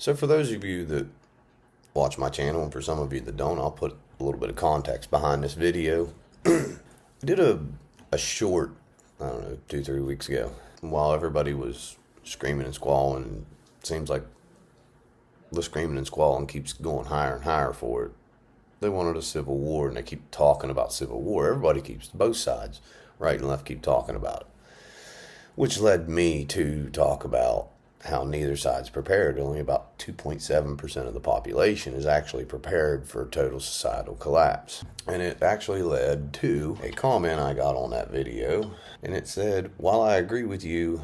So for those of you that watch my channel, and for some of you that don't, I'll put a little bit of context behind this video. I did a short, I don't know, 2-3 weeks ago, while everybody was screaming and squalling. It seems like the screaming and squalling keeps going higher and higher for it. They wanted a civil war, and they keep talking about civil war. Everybody keeps, both sides, right and left, keep talking about it. Which led me to talk about how neither side's prepared. Only about 2.7% of the population is actually prepared for total societal collapse. And it actually led to a comment I got on that video. And it said, while I agree with you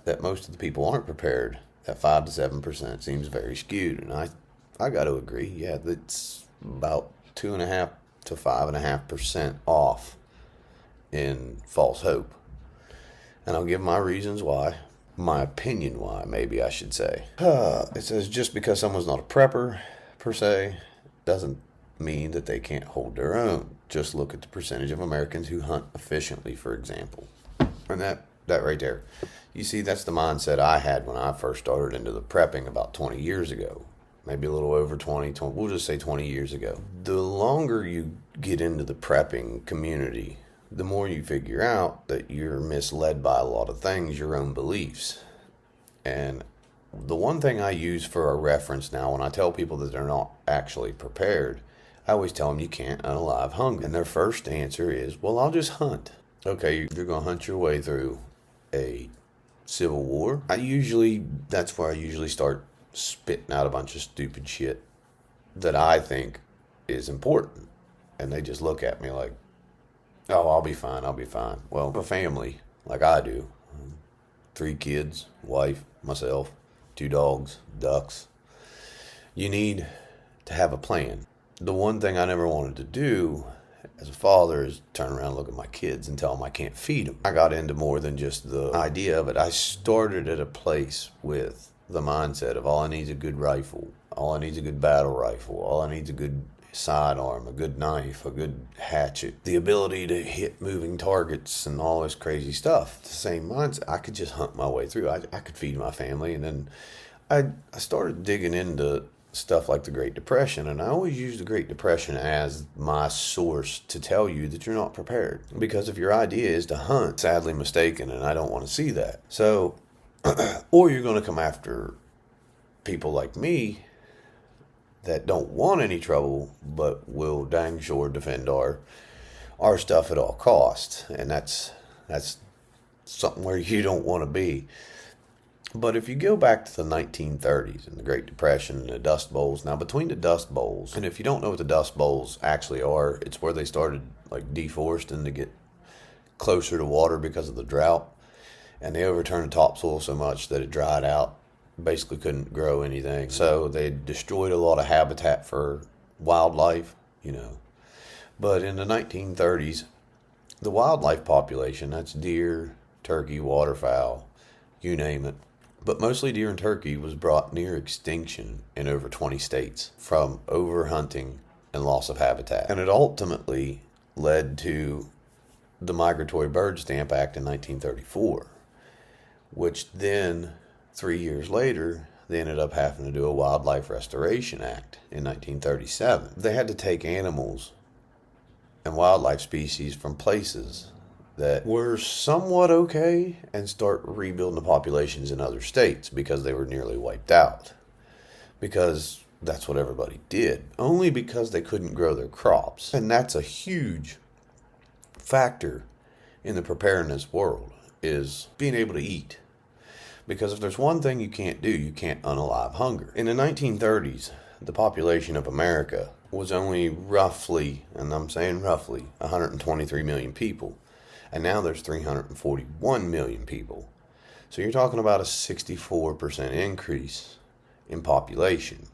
that most of the people aren't prepared, that 5 to 7% seems very skewed. And I got to agree. Yeah, that's about 2.5 to 5.5% off in false hope. And I'll give my reasons why. My opinion why, maybe I should say. It says just because someone's not a prepper, per se, doesn't mean that they can't hold their own. Just look at the percentage of Americans who hunt efficiently, for example. And that right there. You see, that's the mindset I had when I first started into the prepping about 20 years ago. Maybe a little over 20, we'll just say 20 years ago. The longer you get into the prepping community, the more you figure out that you're misled by a lot of things, your own beliefs. And the one thing I use for a reference now, when I tell people that they're not actually prepared, I always tell them you can't unalive hunger. And their first answer is, well, I'll just hunt. Okay, you're going to hunt your way through a civil war. That's where I usually start spitting out a bunch of stupid shit that I think is important. And they just look at me like, oh, I'll be fine. Well, a family like I do, 3 kids, wife, myself, 2 dogs, ducks. You need to have a plan. The one thing I never wanted to do as a father is turn around and look at my kids and tell them I can't feed them. I got into more than just the idea of it. I started at a place with the mindset of all I need is a good rifle. All I need is a good battle rifle. All I need is a good sidearm, a good knife, a good hatchet, the ability to hit moving targets and all this crazy stuff. The same mindset. I could just hunt my way through. I could feed my family. And then I started digging into stuff like the Great Depression, and I always use the Great Depression as my source to tell you that you're not prepared. Because if your idea is to hunt, sadly mistaken, and I don't want to see that. So, or you're going to come after people like me that don't want any trouble, but will dang sure defend our stuff at all costs. And that's something where you don't want to be. But if you go back to the 1930s and the Great Depression and the Dust Bowls, now between the Dust Bowls, and if you don't know what the Dust Bowls actually are, it's where they started like deforesting to get closer to water because of the drought. And they overturned the topsoil so much that it dried out. Basically couldn't grow anything. So they destroyed a lot of habitat for wildlife, But in the 1930s, the wildlife population, that's deer, turkey, waterfowl, you name it, but mostly deer and turkey, was brought near extinction in over 20 states from overhunting and loss of habitat. And it ultimately led to the Migratory Bird Stamp Act in 1934, which then 3 years later, they ended up having to do a Wildlife Restoration Act in 1937. They had to take animals and wildlife species from places that were somewhat okay and start rebuilding the populations in other states because they were nearly wiped out. Because that's what everybody did. Only because they couldn't grow their crops. And that's a huge factor in the preparedness world, is being able to eat. Because if there's one thing you can't do, you can't unalive hunger. In the 1930s, the population of America was only roughly, and I'm saying roughly, 123 million people. And now there's 341 million people. So you're talking about a 64% increase in population.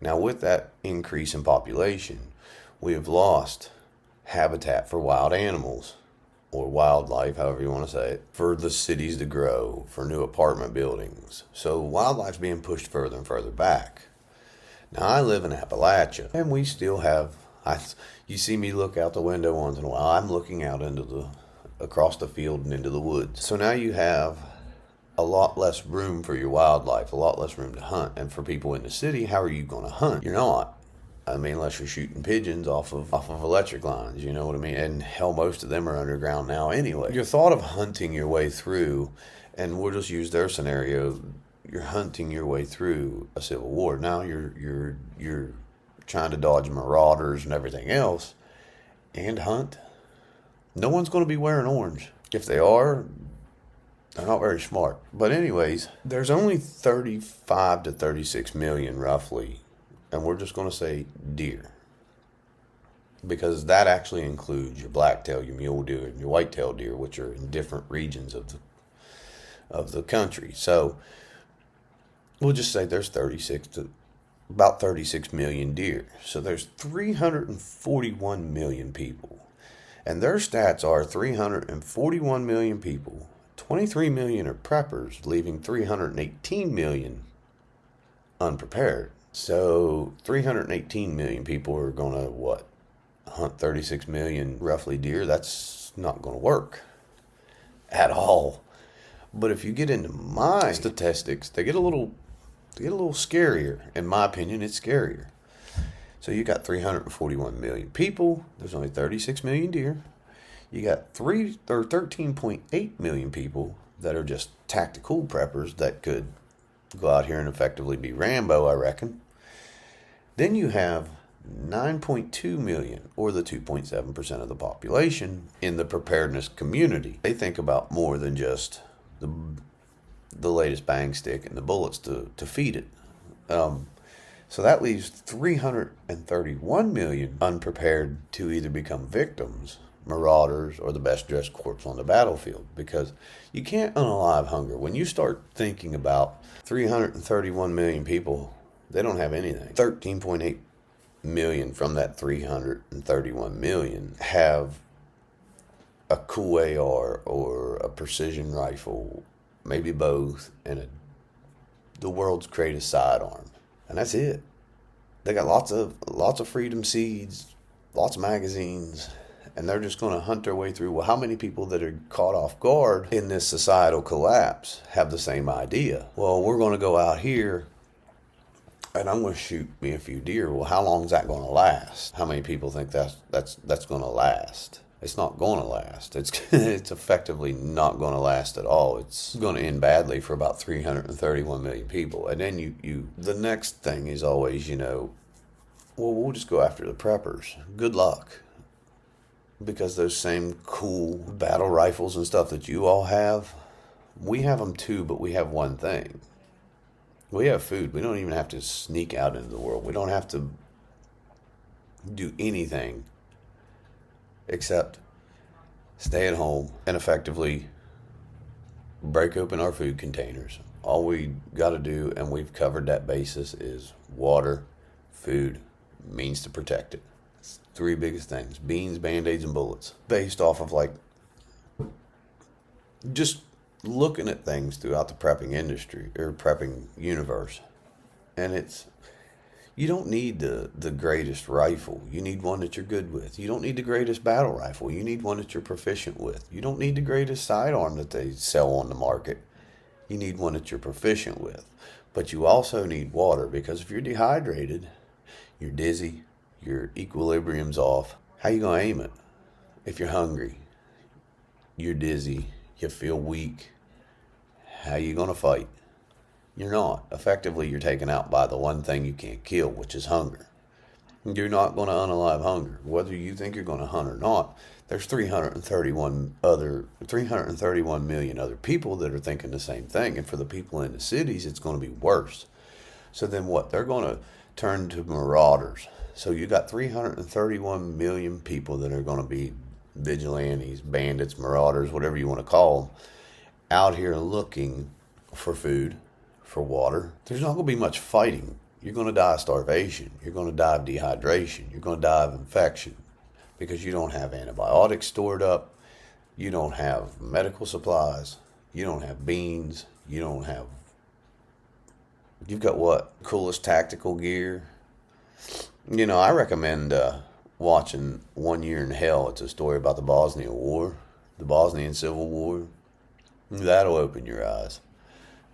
Now with that increase in population, we have lost habitat for wild animals, or wildlife, however you want to say it, for the cities to grow, for new apartment buildings. So wildlife's being pushed further and further back. Now I live in Appalachia, and we still have, you see me look out the window once in a while, I'm looking out across the field and into the woods. So now you have a lot less room for your wildlife, a lot less room to hunt. And for people in the city, how are you going to hunt? You're not. I mean, unless you're shooting pigeons off of electric lines, you know what I mean? And hell, most of them are underground now anyway. Your thought of hunting your way through, and we'll just use their scenario, you're hunting your way through a civil war. Now you're trying to dodge marauders and everything else and hunt. No one's going to be wearing orange. If they are, they're not very smart. But anyways, there's only 35 to 36 million roughly, and we're just going to say deer, because that actually includes your blacktail, your mule deer, and your whitetail deer, which are in different regions of the country. So we'll just say there's about 36 million deer. So there's 341 million people. And their stats are 341 million people, 23 million are preppers, leaving 318 million unprepared. So 318 million people are going to, hunt 36 million roughly deer? That's not going to work at all. But if you get into my statistics, they get a little scarier. In my opinion, it's scarier. So you got 341 million people. There's only 36 million deer. You got 13.8 million people that are just tactical preppers that could go out here and effectively be Rambo, I reckon. Then you have 9.2 million, or the 2.7% of the population, in the preparedness community. They think about more than just the latest bang stick and the bullets to feed it. So that leaves 331 million unprepared to either become victims, marauders, or the best dressed corpse on the battlefield, because you can't unalive hunger. When you start thinking about 331 million people, they don't have anything. 13.8 million from that 331 million have a cool AR or a precision rifle, maybe both, and the world's greatest sidearm. And that's it. They got lots of freedom seeds, lots of magazines, and they're just going to hunt their way through. Well, how many people that are caught off guard in this societal collapse have the same idea? Well, we're going to go out here and I'm going to shoot me a few deer. Well, how long is that going to last? How many people think that's going to last? It's not going to last. It's effectively not going to last at all. It's going to end badly for about 331 million people. And then the next thing is always, well, we'll just go after the preppers. Good luck. Because those same cool battle rifles and stuff that you all have, we have them too, but we have one thing. We have food. We don't even have to sneak out into the world. We don't have to do anything except stay at home and effectively break open our food containers. All we got to do, and we've covered that basis, is water, food, means to protect it. It's three biggest things: beans, band-aids, and bullets. Based off of just looking at things throughout the prepping industry or prepping universe. And you don't need the greatest rifle. You need one that you're good with. You don't need the greatest battle rifle. You need one that you're proficient with. You don't need the greatest sidearm that they sell on the market. You need one that you're proficient with. But you also need water, because if you're dehydrated, you're dizzy, your equilibrium's off. How you going to aim it? If you're hungry, you're dizzy, you feel weak, how you going to fight? You're not. Effectively, you're taken out by the one thing you can't kill, which is hunger. You're not going to unalive hunger. Whether you think you're going to hunt or not, there's 331 million other people that are thinking the same thing. And for the people in the cities, it's going to be worse. So then what? They're going to turn to marauders. So you got 331 million people that are going to be vigilantes, bandits, marauders, whatever you want to call them, out here looking for food, for water. There's not going to be much fighting. You're going to die of starvation. You're going to die of dehydration. You're going to die of infection, because you don't have antibiotics stored up. You don't have medical supplies. You don't have beans. You've got what? Coolest tactical gear. I recommend watching 1 Year in Hell. It's a story about the Bosnian War, the Bosnian Civil War. That'll open your eyes.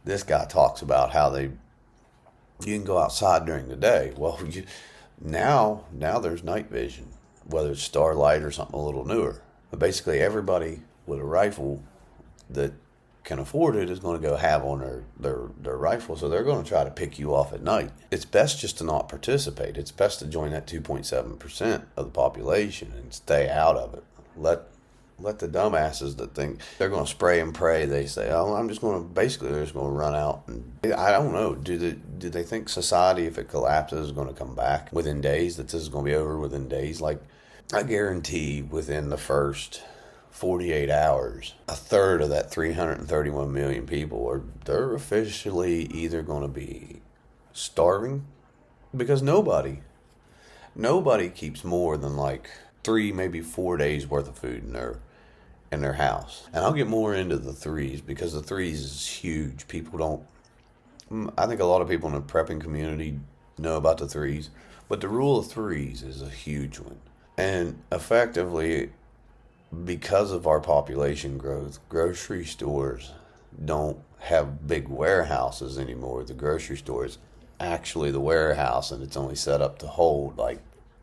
This guy talks about how you can go outside during the day. Well, now there's night vision, whether it's Starlight or something a little newer. But basically everybody with a rifle that can afford it is going to go have on their rifle, so they're going to try to pick you off at night. It's best just to not participate. It's best to join that 2.7% of the population and stay out of it. Let the dumbasses that think they're going to spray and pray, they say, oh, they're just going to run out. And I don't know. Do they think society, if it collapses, is going to come back within days, that this is going to be over within days? Like, I guarantee within the first 48 hours, a third of that 331 million people they're officially either going to be starving, because nobody keeps more than like 3, maybe 4 days worth of food in their house. And I'll get more into the threes, because the threes is huge. I think a lot of people in the prepping community know about the threes, but the rule of threes is a huge one. And effectively, because of our population growth, grocery stores don't have big warehouses anymore. The grocery store is actually the warehouse, and it's only set up to hold like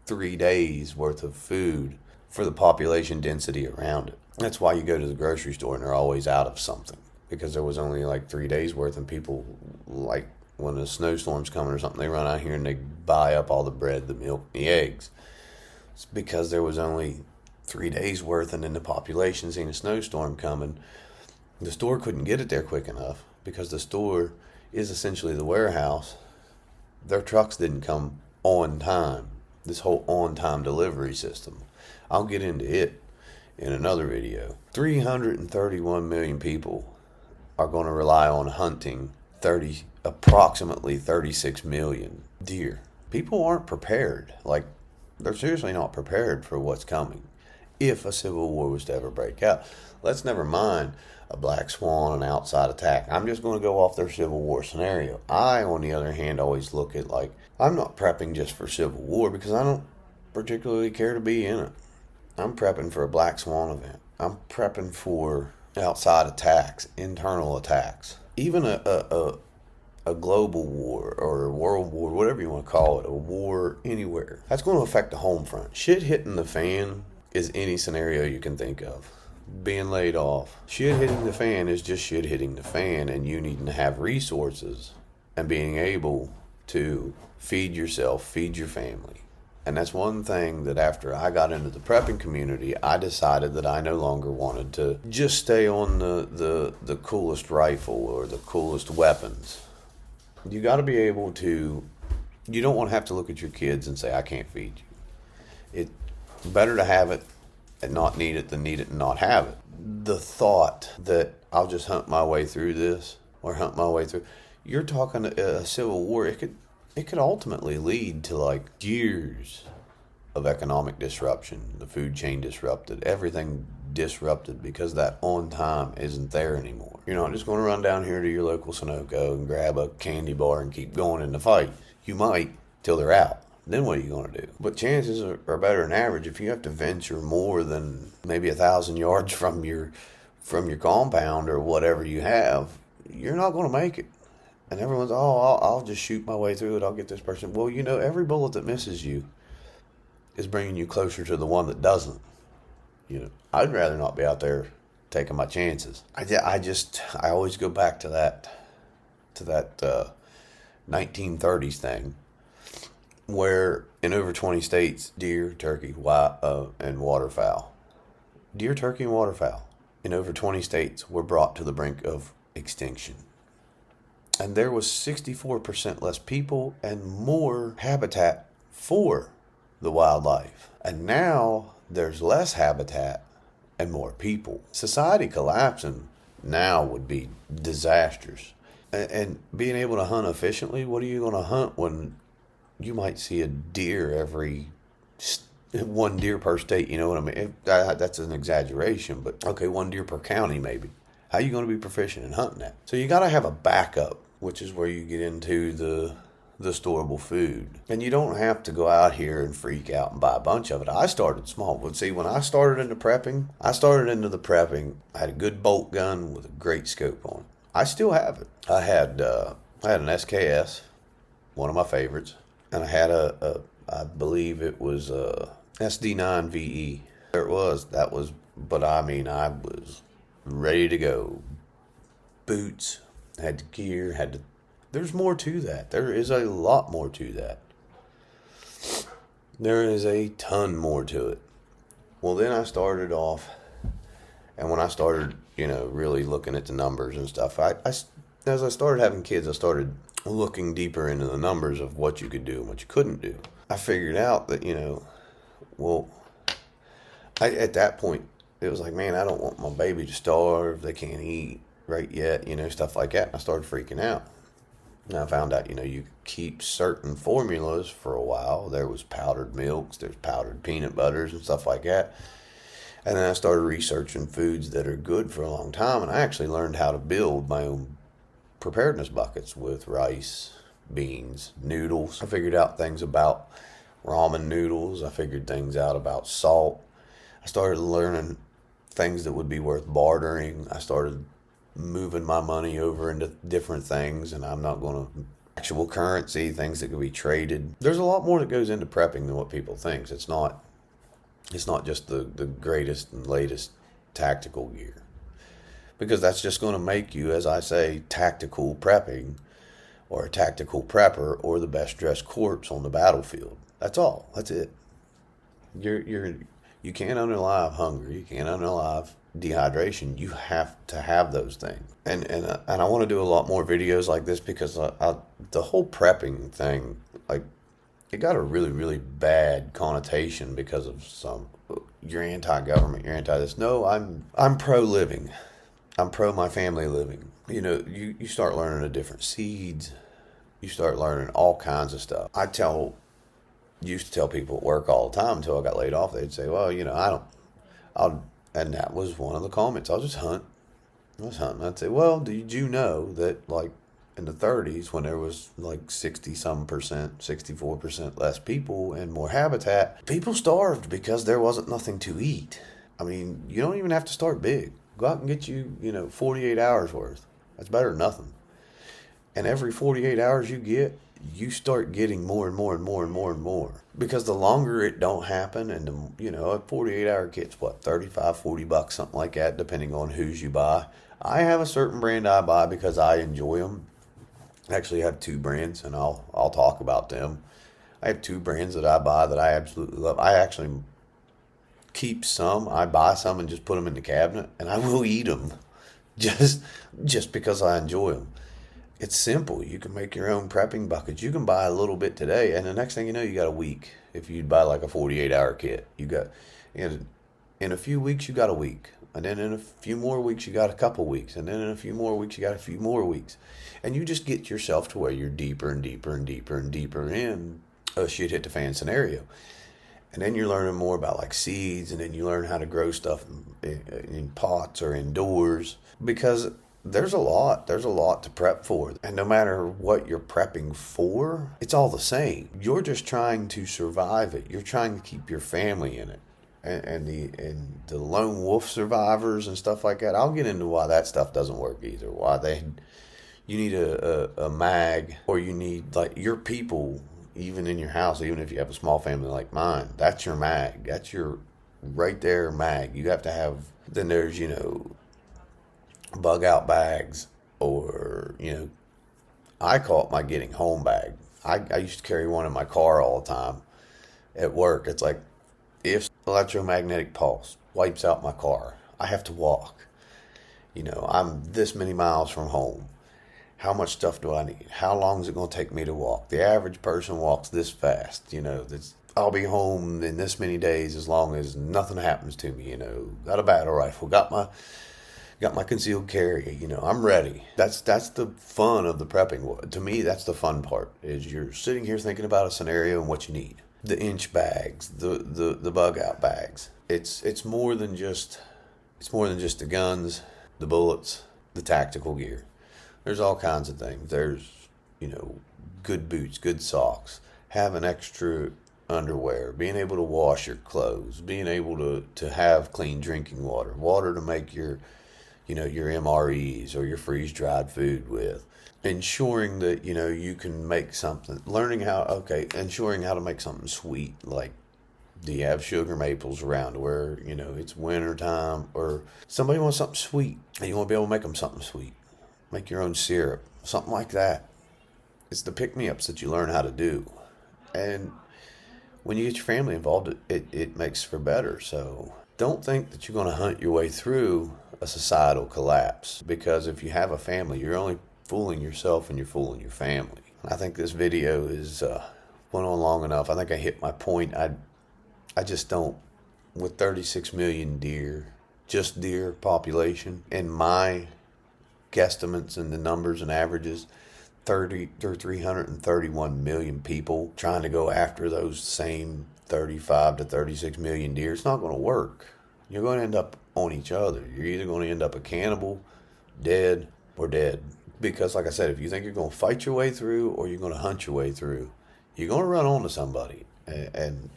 3 days worth of food for the population density around it. That's why you go to the grocery store and they're always out of something, because there was only like 3 days worth, and people, like when a snowstorm's coming or something, they run out here and they buy up all the bread, the milk, the eggs. It's because there was only 3 days worth, and then the population seen a snowstorm coming. The store couldn't get it there quick enough, because the store is essentially the warehouse. Their trucks didn't come on time. This whole on-time delivery system, I'll get into it in another video. 331 million people are going to rely on hunting approximately 36 million deer. People aren't prepared. Like, they're seriously not prepared for what's coming if a civil war was to ever break out. Let's never mind a black swan, an outside attack. I'm just going to go off their Civil War scenario. I, on the other hand, always look at, like, I'm not prepping just for Civil War, because I don't particularly care to be in it. I'm prepping for a black swan event. I'm prepping for outside attacks, internal attacks, even a global war or a world war, whatever you want to call it, a war anywhere. That's going to affect the home front. Shit hitting the fan is any scenario you can think of. Being laid off. Shit hitting the fan is just shit hitting the fan, and you needing to have resources and being able to feed yourself, feed your family. And that's one thing that after I got into the prepping community, I decided that I no longer wanted to just stay on the coolest rifle or the coolest weapons. You got to be able to, you don't want to have to look at your kids and say, I can't feed you. It's better to have it and not need it than need it and not have it. The thought that I'll just hunt my way through this or hunt my way through, you're talking a civil war, it could ultimately lead to like years of economic disruption, the food chain disrupted, everything disrupted, because that on time isn't there anymore. You're not just going to run down here to your local Sunoco and grab a candy bar and keep going in the fight. You might till they're out. Then what are you going to do? But chances are better than average. If you have to venture more than maybe 1,000 yards from your compound or whatever you have, you're not going to make it. And everyone's, I'll just shoot my way through it. I'll get this person. Well, you know, every bullet that misses you is bringing you closer to the one that doesn't. You know, I'd rather not be out there taking my chances. I always go back to that 1930s thing, where in over 20 states, deer, turkey, and waterfowl. Deer, turkey, and waterfowl in over 20 states were brought to the brink of extinction. And there was 64% less people and more habitat for the wildlife. And now there's less habitat and more people. Society collapsing now would be disastrous. And being able to hunt efficiently, what are you going to hunt when you might see a deer every 1 deer per state? You know what I mean? That's an exaggeration, but okay, 1 deer per county maybe. How are you going to be proficient in hunting that? So you got to have a backup, which is where you get into the storable food. And you don't have to go out here and freak out and buy a bunch of it. I started small. But see, when I started into the prepping, I had a good bolt gun with a great scope on it. I still have it. I had an SKS, one of my favorites, and I had I believe it was a SD9 VE. There it was. That was, but I mean, I was ready to go. Boots, had the gear, there's more to that. There is a lot more to that. There is a ton more to it. Well, then I started off, and when I started, really looking at the numbers and stuff, as I started having kids, I started looking deeper into the numbers of what you could do and what you couldn't do. I figured out that, at that point, it was like, man, I don't want my baby to starve. They can't eat right yet, stuff like that. And I started freaking out. And I found out, you could keep certain formulas for a while. There was powdered milks, there's powdered peanut butters and stuff like that. And then I started researching foods that are good for a long time. And I actually learned how to build my own preparedness buckets with rice, beans, noodles. I figured out things about ramen noodles. I figured things out about salt. I started learning things that would be worth bartering. I started moving my money over into different things, and I'm not going to actual currency, things that could be traded. There's a lot more that goes into prepping than what people think. It's not just the greatest and latest tactical gear, because that's just going to make you, as I say, tactical prepping or a tactical prepper or the best dressed corpse on the battlefield. That's all. That's it. You can't unalive hunger. You can't unalive dehydration. You have to have those things. And I want to do a lot more videos like this, because the whole prepping thing, like, it got a really, really bad connotation because of you're anti-government, you're anti-this. No, I'm pro-living. I'm pro my family living. You start learning the different seeds. You start learning all kinds of stuff. Used to tell people at work all the time until I got laid off. They'd say, well, and that was one of the comments. I'll just hunt. I was hunting. I'd say, well, did you know that, like, in the 30s, when there was like 60-some%, 64% less people and more habitat, people starved because there wasn't nothing to eat. I mean, you don't even have to start big. Go out and get you, 48 hours worth. That's better than nothing. And every 48 hours you get, you start getting more and more and more and more and more. Because the longer it don't happen, and a 48-hour kit's what, $35, $40, something like that, depending on whose you buy. I have a certain brand I buy because I enjoy them. I actually have two brands, and I'll talk about them. I have two brands that I buy that I absolutely love. I actually keep some. I buy some and just put them in the cabinet, and I will eat them just because I enjoy them. It's simple. You can make your own prepping buckets. You can buy a little bit today, and the next thing you know, you got a week. If you buy like a 48-hour kit, in a few weeks, you got a week. And then in a few more weeks, you got a couple weeks. And then in a few more weeks, you got a few more weeks. And you just get yourself to where you're deeper and deeper and deeper and deeper in a shit hit the fan scenario. And then you're learning more about like seeds, and then you learn how to grow stuff in pots or indoors, because there's a lot to prep for. And no matter what you're prepping for, it's all the same. You're just trying to survive it. You're trying to keep your family in it. And the lone wolf survivors and stuff like that, I'll get into why that stuff doesn't work either. You need a mag, or you need, like, your people, even in your house, even if you have a small family like mine, that's your mag. That's your right there mag. You have to have, then there's, bug out bags, or, I call it my getting home bag. I used to carry one in my car all the time at work. It's like, if electromagnetic pulse wipes out my car, I have to walk. I'm this many miles from home. How much stuff do I need? How long is it going to take me to walk? The average person walks this fast. I'll be home in this many days as long as nothing happens to me. Got a battle rifle, got my concealed carry. I'm ready. That's the fun of the prepping. To me, that's the fun part, is you're sitting here thinking about a scenario and what you need. The inch bags, the bug out bags. It's more than just the guns, the bullets, the tactical gear. There's all kinds of things. There's, good boots, good socks, having extra underwear, being able to wash your clothes, being able to have clean drinking water to make your your MREs or your freeze-dried food with. Ensuring that, you can make something, ensuring how to make something sweet. Like, do you have sugar maples around where, it's winter time, or somebody wants something sweet and you want to be able to make them something sweet. Make your own syrup, something like that. It's the pick-me-ups that you learn how to do. And when you get your family involved, it makes for better. So don't think that you're going to hunt your way through a societal collapse, because if you have a family, you're only fooling yourself and you're fooling your family. I think this video is went on long enough. I think I hit my point. I just don't, with 36 million deer population, and my guesstimates and the numbers and averages, 331 million people trying to go after those same 35 to 36 million deer. It's not going to work. You're going to end up on each other. You're either going to end up a cannibal, dead, or dead. Because, like I said, if you think you're going to fight your way through or you're going to hunt your way through, you're going to run onto somebody. And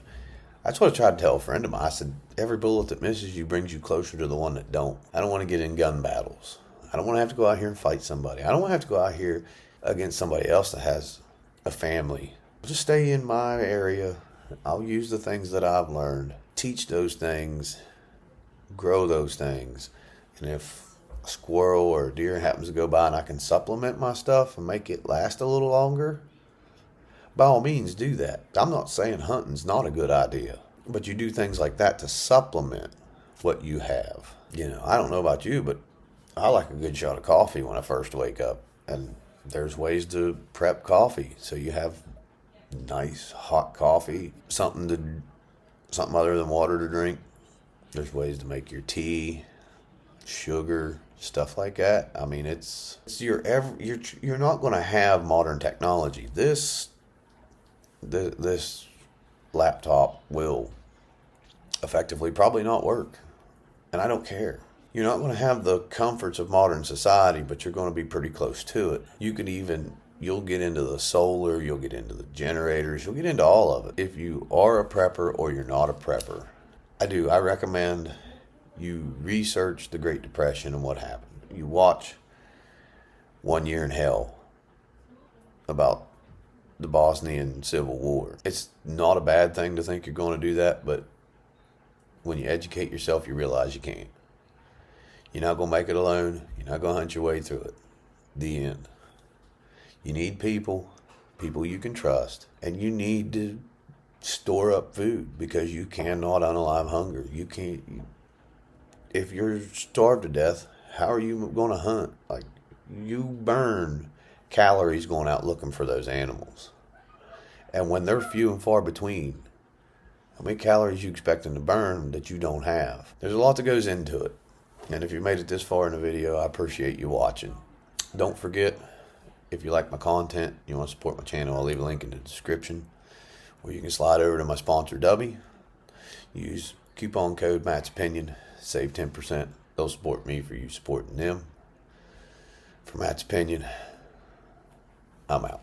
that's what I tried to tell a friend of mine. I said, every bullet that misses you brings you closer to the one that don't. I don't want to get in gun battles. I don't want to have to go out here and fight somebody. I don't want to have to go out here against somebody else that has a family. I'll just stay in my area. I'll use the things that I've learned, teach those things, grow those things. And if a squirrel or a deer happens to go by and I can supplement my stuff and make it last a little longer, by all means do that. I'm not saying hunting's not a good idea, but you do things like that to supplement what you have. I don't know about you, but I like a good shot of coffee when I first wake up. And there's ways to prep coffee so you have nice hot coffee, something other than water to drink. There's ways to make your tea, sugar, stuff like that. I mean, you're not going to have modern technology. This laptop will effectively probably not work, and I don't care. You're not going to have the comforts of modern society, but you're going to be pretty close to it. You'll get into the solar, you'll get into the generators, you'll get into all of it. If you are a prepper or you're not a prepper, I recommend you research the Great Depression and what happened. You watch 1 Year in Hell about the Bosnian Civil War. It's not a bad thing to think you're going to do that, but when you educate yourself, you realize you can't. You're not going to make it alone. You're not going to hunt your way through it. The end. You need people you can trust, and you need to store up food, because you cannot unalive hunger. You can't. If you're starved to death, how are you going to hunt? Like, you burn calories going out looking for those animals. And when they're few and far between, how many calories you expecting to burn that you don't have? There's a lot that goes into it. And if you made it this far in the video, I appreciate you watching. Don't forget, if you like my content, you want to support my channel, I'll leave a link in the description, or you can slide over to my sponsor, Dubby. Use coupon code Matt's Opinion, save 10%. They'll support me for you supporting them. For Matt's Opinion, I'm out.